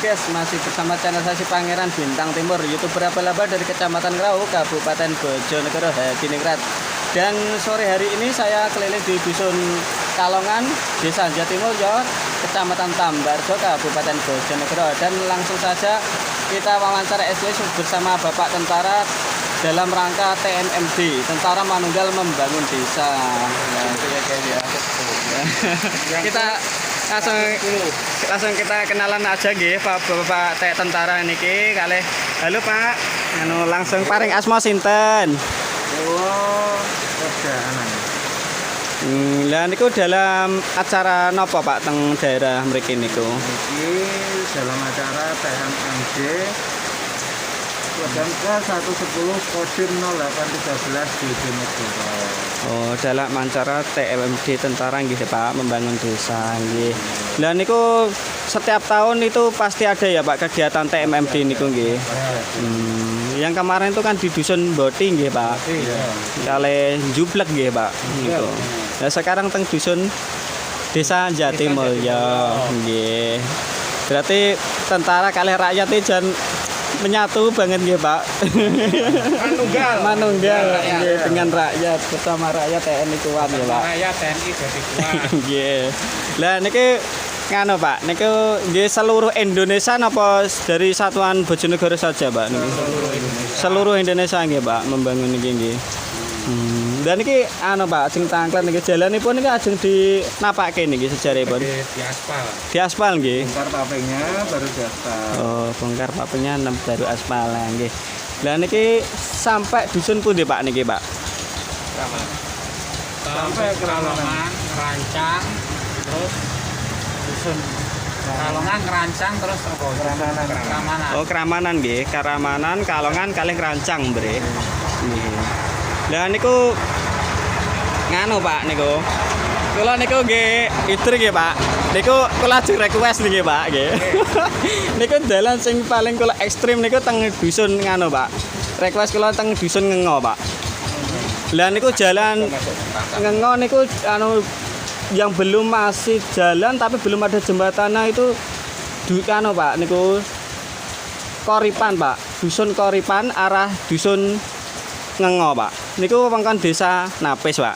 guys, masih bersama channel saya si Pangeran Bintang Timur, YouTuber abal-abal dari Kecamatan Ngrau, Kabupaten Bojonegoro, Hadiningrat. Dan sore hari ini saya keliling di Dusun Kalongan, Desa Jatimulyo, Kecamatan Tambarjo, Kabupaten Bojonegoro. Dan langsung saja kita wawancara SW bersama Bapak Tentara dalam rangka TMMD, Tentara Manunggal Membangun Desa. Nah, itu ya guys ya. Kita langsung kita kenalan aja nggih Bapak Tentara niki kalih. Halo Pak, anu langsung paring asma sinten? Oh, kerjaan. Lah niku dalam acara napa Pak teng daerah mriki niku? Iki dalam acara TMMD Kodam K110 Kodim 0813 Bojonegoro. Oh, dalam acara TMMD Tentara nggih Pak membangun desa nggih. Lah niku setiap tahun itu pasti ada ya Pak kegiatan TMMD niku nggih. Yang kemarin itu kan di Dusun Boti nggih Pak. Iya. Kale Jublek nggih Pak. Niku. Nah, sekarang teng Dusun Desa Jatimulyo nggih. Berarti tentara kalih rakyat jan menyatu banget nggih Pak. Manunggal nggih dengan rakyat, bersama rakyat TNI kuat ya Pak. Rakyat TNI jadi kuat. Nggih. Lah niki ngano Pak, niku nggih seluruh Indonesia napa dari satuan Bojonegoro saja Pak niki? Seluruh Indonesia nggih Pak membangun niki nggih. Dan niki anu Pak, sing tangklet niki jalanipun niki ajeng dinapake niki sejarahipun. Di aspal. Di aspal nggih. Bongkar pavingnya baru di aspal. Oh, bongkar pavingnya baru aspal nggih. Lah niki sampai dusun pundi Pak niki Pak? Sampai Kalongan, Rancang, terus dusun Kalongan, Rancang, terus apa? Keramanan. Oh, Keramanan nggih. Keramanan, Kalongan, kalih Rancang bre. Nggih. Lah niku nganu Pak niku. Kula niku nggih istri nggih Pak. Niku kula ajeng request nggih Pak nggih. Niku dalan sing paling kula ekstrim niku teng dusun nganu Pak. Request kula teng dusun Ngengo Pak. Lah niku jalan Ngengo niku anu yang belum masih jalan tapi belum ada jembatannya itu anu Pak niku Koripan Pak. Dusun Koripan arah dusun Ngengo Pak. Niku wewengkon desa Napis Pak.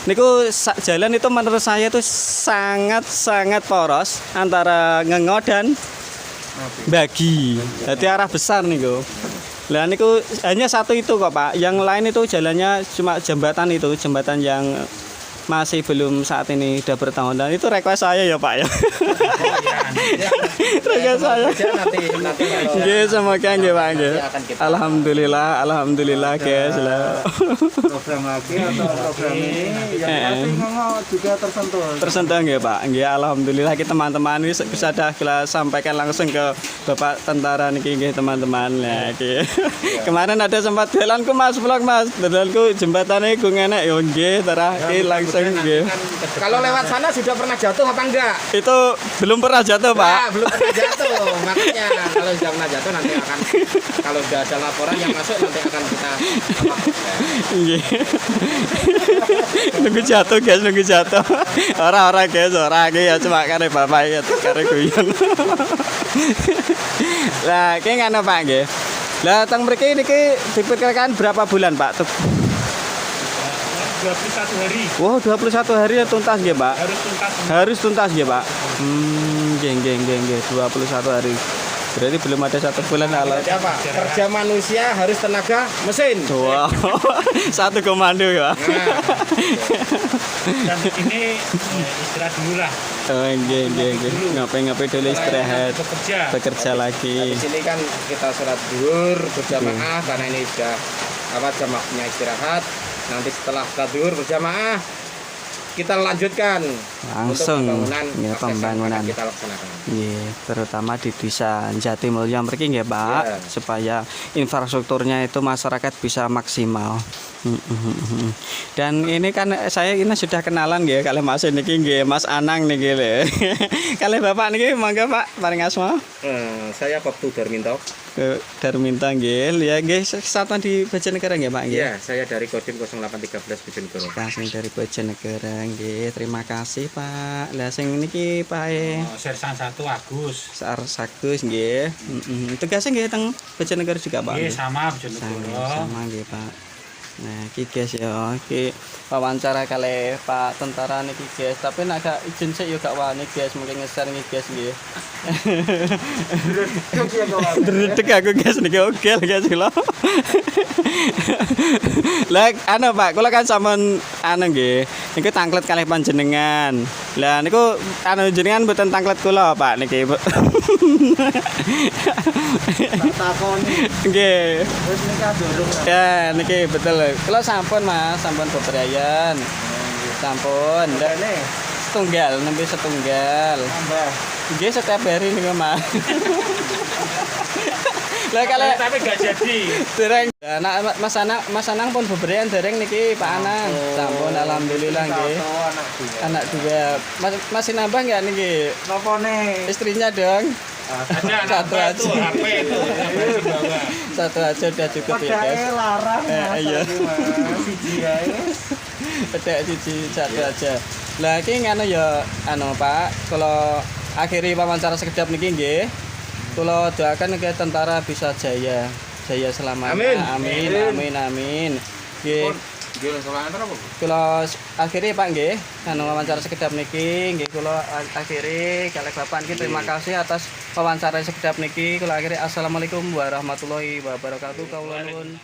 Niku jalan itu menurut saya itu sangat poros antara Ngengo dan Bagi. Jadi arah besar niku. Lah niku hanya satu itu kok Pak. Yang lain itu jalannya cuma jembatan itu, jembatan yang masih belum saat ini udah bertahun dan itu request saya ya Pak ya. Request saya. Nggih semoga nggih Pak nggih. Alhamdulillah guys lah. Program lagi atau program ini yang pasti juga tersentuh. Tersentuh nggih Pak. Nggih alhamdulillah kita teman-teman ini bisa dah kita sampaikan langsung ke Bapak Tentara niki nggih teman-teman. Nah, nggih. Kemarin ada sempat jalanku Mas vlog Mas. Jalanku jembatannya ku enak ya nggih tarah langsung. Kalau lewat sana sudah pernah jatuh apa enggak? Itu belum pernah jatuh Pak. Nah, belum pernah jatuh. Makanya kalau sudah pernah jatuh nanti akan kalau sudah ada laporan yang masuk nanti akan kita Nggih. Nunggu jatuh guys, nunggu jatuh. Ora guys, ora nggih ya cuma kare bapak ya kare guyon. Lah ki ngono Pak nggih. Lah teng mriki niki diperkirakan berapa bulan Pak? 21 hari. Wow, 21 hari ya tuntas nggih, Pak. Harus tuntas nggih, Pak. Nggih. 21 hari. Berarti belum ada 1 bulan alat. Apa? Kerja manusia harus tenaga mesin. Wow. Satu komando ya. Nah. Dan ini istirahat dulu lah. Oh, nggih. Ngapain dulu istirahat. Bekerja lagi. Di sini kan kita sholat zuhur berjamaah karena ini sudah jamaahnya istirahat. Nanti setelah sholat zuhur berjamaah kita lanjutkan langsung untuk pembangunan kita laksanakan. Iya, terutama di Desa Jatimulyo mriki nggih, Pak, supaya infrastrukturnya itu masyarakat bisa maksimal. Dan ini kan saya ini sudah kenalan nggih kalih Mas niki nggih, Mas Anang niki lho. Kalih Bapak niki mangga Pak paring asma. Saya Koptu Darminto. Ke Darminta nggih. Ya nggih kesatuan di Bojonegoro nggih, Pak nggih. Iya, saya dari Kodim 0813 Bojonegoro. Kasih dari Bojonegoro nggih. Terima kasih, Pak. Lah sing niki Pak Sersan 1 Agus. Sagus nggih. Heeh. Tugasnya nggih teng Bojonegoro juga, Pak. Nggih nggih? sama Bojonegoro. Sama nggih, Pak. Nah, iki guys ya, iki wawancara kali Pak tentara niki guys, tapi nek gak izin sik yo gak wani guys, mungkin ngeser nih guys nggih. Dredeg aku guys niki ogel guys lho. Lah anu Pak, kula kan sampean anu nggih, niku tanglet kalih panjenengan. Lah niku anu jenengan mboten tanglet kula Pak niki. Takoni Nggih. wis nikah durung. Ya, niki betul. Kalau sampun Mas, sampun bebrayan. Sampun. Ini Setunggal, nembe setunggal. tambah. Nggih setiap hari niku Mas. Lah kalau Tapi gak jadi. dereng anak Mas Anang pun bebrayan dereng niki Pak Anang. Sampun alhamdulillah nggih. Anak dua. Anak juga. Masih nambah enggak niki? Napa nih? Istrinya dong. Ada Satu anak itu aja. HP itu masih bawa. Satu aja udah cukup ya, guys. Larang Iya. siji ae. Pedek siji satu aja. Lah iki ngono ya anu Pak, kalau akhiri wawancara sekedap niki nggih. Kula doakan ke tentara bisa jaya. Jaya selamanya. Amin. Amin. Amin. Amin. Nggih. Gila sama antar apa? Kula akhiri Pak nggih, anu wawancara sekedap niki nggih kula akhiri kalih Bapak niki terima kasih atas wawancara sekedap niki. Kula akhiri assalamualaikum warahmatullahi wabarakatuh. Kaula nuwun.